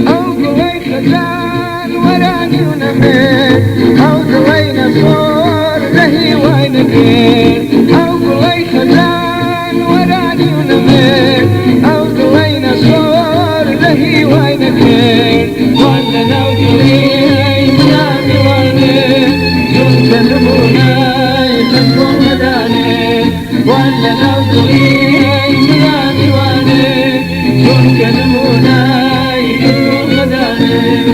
أو قوي خزان وراني ونمير أو دوينا صور لهي وينكير أو قوي خزان وراني ونمير أو دوينا صور لهي وينكير ولا لو جري منامي واني جنت نموناي تكون مداني ولا لو جري منامي واني جنت نموناي تكون مداني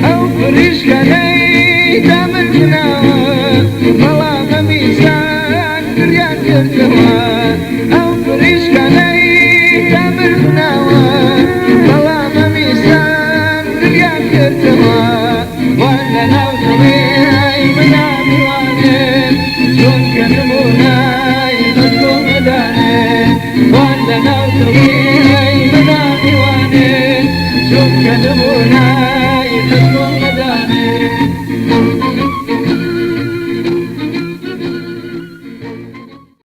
أو فريش كني دامر مناوى والله ميزان دريان يرتوى أو فريش كني دامر مناوى والله ميزان دريان يرتوى ولا لو طبيعي منامي واني شون كنموناي تكون مداني ولا لو طبيعي منامي واني شون كنموناي تكون مداني